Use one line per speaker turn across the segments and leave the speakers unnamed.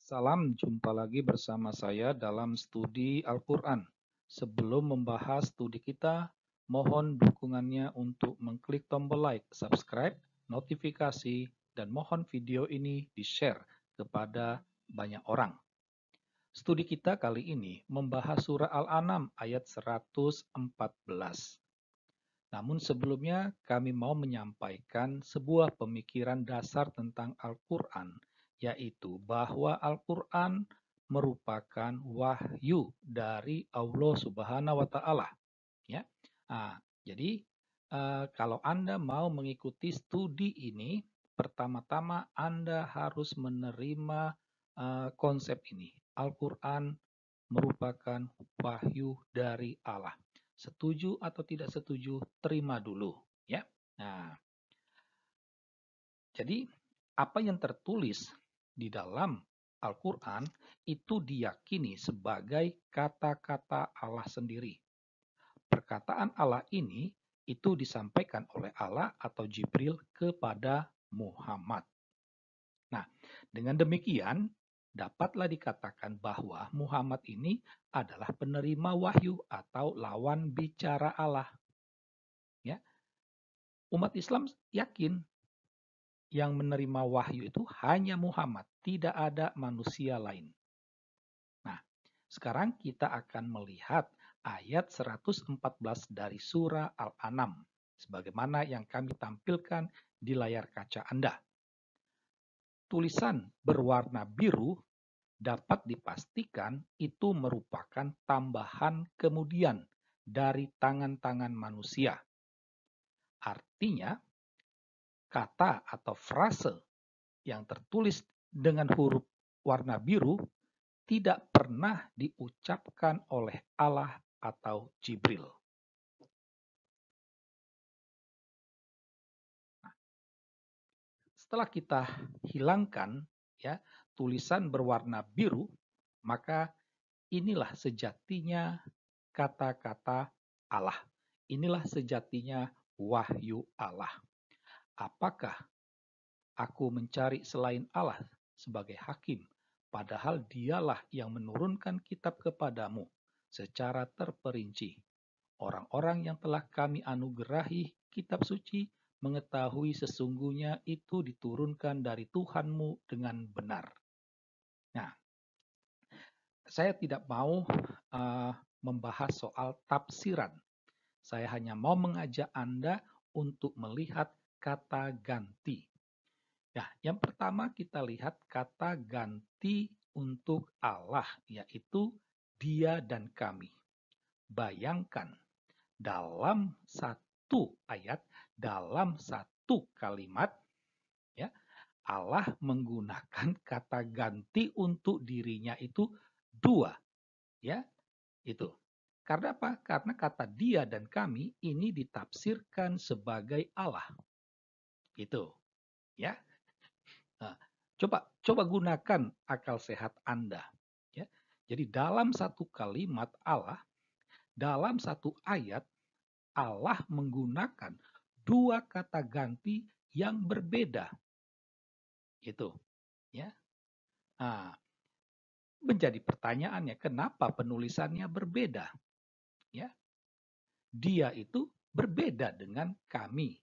Salam, jumpa lagi bersama saya dalam studi Al-Quran. Sebelum membahas studi kita, mohon dukungannya untuk mengklik tombol like, subscribe, notifikasi, dan mohon video ini di-share kepada banyak orang. Studi kita kali ini membahas surah Al-An'am ayat 114. Namun sebelumnya kami mau menyampaikan sebuah pemikiran dasar tentang Al-Quran, yaitu bahwa Al-Quran merupakan wahyu dari Allah Subhanahu wa Ta'ala. Ya. Jadi kalau Anda mau mengikuti studi ini, pertama-tama Anda harus menerima konsep ini. Al-Quran merupakan wahyu dari Allah. Setuju atau tidak setuju, terima dulu, ya. Nah, jadi apa yang tertulis di dalam Al-Quran itu diyakini sebagai kata-kata Allah sendiri. Perkataan Allah ini itu disampaikan oleh Allah atau Jibril kepada Muhammad. Nah, dengan demikian dapatlah dikatakan bahwa Muhammad ini adalah penerima wahyu atau lawan bicara Allah. Ya, umat Islam yakin yang menerima wahyu itu hanya Muhammad, tidak ada manusia lain. Nah, sekarang kita akan melihat ayat 114 dari surah Al-An'am sebagaimana yang kami tampilkan di layar kaca Anda. Tulisan berwarna biru dapat dipastikan itu merupakan tambahan kemudian dari tangan-tangan manusia. Artinya, kata atau frase yang tertulis dengan huruf warna biru tidak pernah diucapkan oleh Allah atau Jibril. Setelah kita hilangkan ya tulisan berwarna biru, maka inilah sejatinya kata-kata Allah. Inilah sejatinya wahyu Allah. Apakah aku mencari selain Allah sebagai hakim, padahal dialah yang menurunkan kitab kepadamu secara terperinci. Orang-orang yang telah kami anugerahi kitab suci mengetahui sesungguhnya itu diturunkan dari Tuhanmu dengan benar. Nah, saya tidak mau membahas soal tafsiran. Saya hanya mau mengajak Anda untuk melihat kata ganti. Ya, yang pertama kita lihat kata ganti untuk Allah, yaitu Dia dan kami. Bayangkan, dalam satu ayat, dalam satu kalimat, ya, Allah menggunakan kata ganti untuk dirinya itu dua, ya, itu. Karena apa? Karena kata dia dan kami ini ditafsirkan sebagai Allah. Itu, ya. Nah, coba gunakan akal sehat Anda, ya. Jadi dalam satu kalimat Allah, dalam satu ayat Allah menggunakan dua kata ganti yang berbeda. Itu, ya. Nah, menjadi pertanyaannya kenapa penulisannya berbeda? Ya. Dia itu berbeda dengan kami.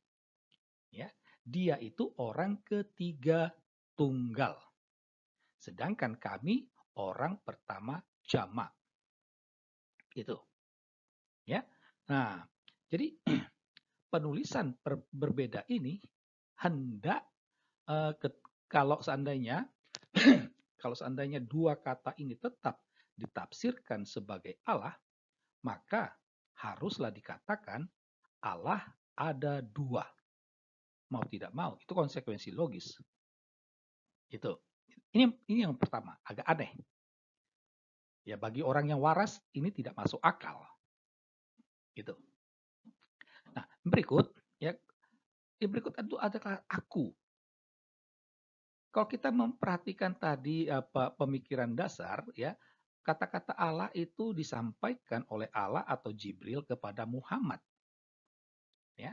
Ya. Dia itu orang ketiga tunggal. Sedangkan kami orang pertama jamak. Itu. Ya. Nah, jadi penulisan berbeda ini hendak kalau seandainya kalau seandainya dua kata ini tetap ditafsirkan sebagai Allah, maka haruslah dikatakan Allah ada dua. Mau tidak mau, itu konsekuensi logis. Itu. Ini yang pertama, agak aneh. Ya bagi orang yang waras ini tidak masuk akal. Gitu. Nah, berikut berikut itu adalah aku. Kalau kita memperhatikan tadi pemikiran dasar, ya, kata-kata Allah itu disampaikan oleh Allah atau Jibril kepada Muhammad. Ya.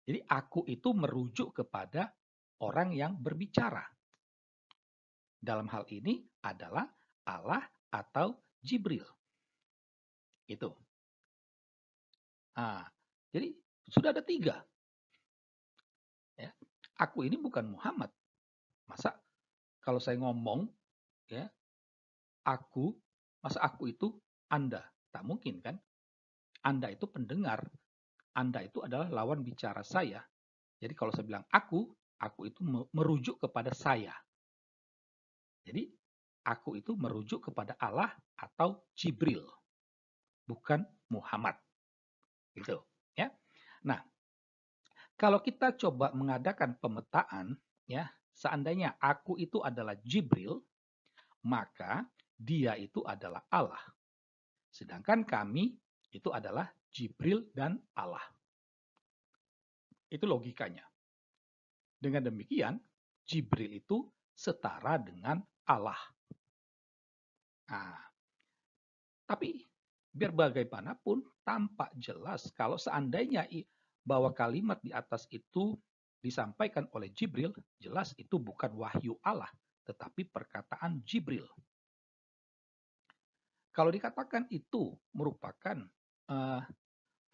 Jadi aku itu merujuk kepada orang yang berbicara. dalam hal ini adalah Allah atau Jibril. Itu. Nah, jadi sudah ada 3. Ya. Aku ini bukan Muhammad. Masa kalau saya ngomong, ya, aku, masa aku itu Anda? Tak mungkin kan? Anda itu pendengar. Anda itu adalah lawan bicara saya. Jadi kalau saya bilang aku itu merujuk kepada saya. Jadi aku itu merujuk kepada Allah atau Jibril, bukan Muhammad. Gitu, ya. Nah, kalau kita coba mengadakan pemetaan, ya, seandainya aku itu adalah Jibril, maka dia itu adalah Allah. Sedangkan kami itu adalah Jibril dan Allah. Itu logikanya. Dengan demikian, Jibril itu setara dengan Allah. Nah, tapi biar bagaimanapun tampak jelas kalau seandainya bahwa kalimat di atas itu disampaikan oleh Jibril, jelas itu bukan wahyu Allah, tetapi perkataan Jibril. Kalau dikatakan itu merupakan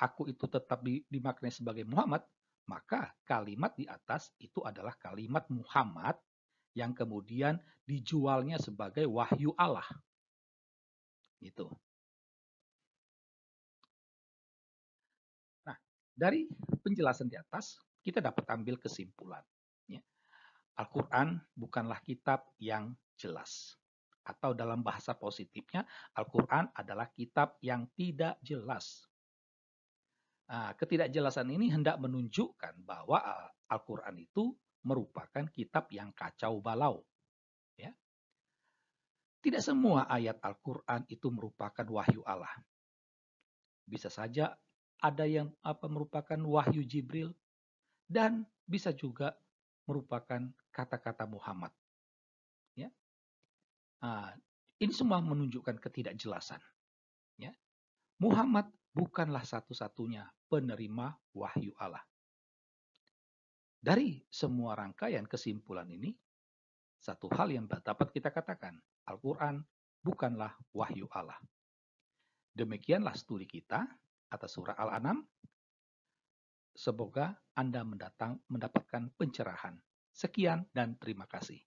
aku itu tetap dimaknai sebagai Muhammad, maka kalimat di atas itu adalah kalimat Muhammad yang kemudian dijualnya sebagai wahyu Allah. Gitu. Nah, dari penjelasan di atas, kita dapat ambil kesimpulan. Ya. Al-Quran bukanlah kitab yang jelas. Atau dalam bahasa positifnya, Al-Quran adalah kitab yang tidak jelas. Nah, ketidakjelasan ini hendak menunjukkan bahwa Al-Quran itu merupakan kitab yang kacau balau. Ya. Tidak semua ayat Al-Quran itu merupakan wahyu Allah. Bisa saja ada yang merupakan wahyu Jibril dan bisa juga merupakan kata-kata Muhammad. Ya. Nah, ini semua menunjukkan ketidakjelasan. Ya. Muhammad bukanlah satu-satunya penerima wahyu Allah. Dari semua rangkaian kesimpulan ini, satu hal yang dapat kita katakan, Al-Quran bukanlah wahyu Allah. Demikianlah studi kita atas surah Al-An'am. Semoga Anda mendapatkan pencerahan. Sekian dan terima kasih.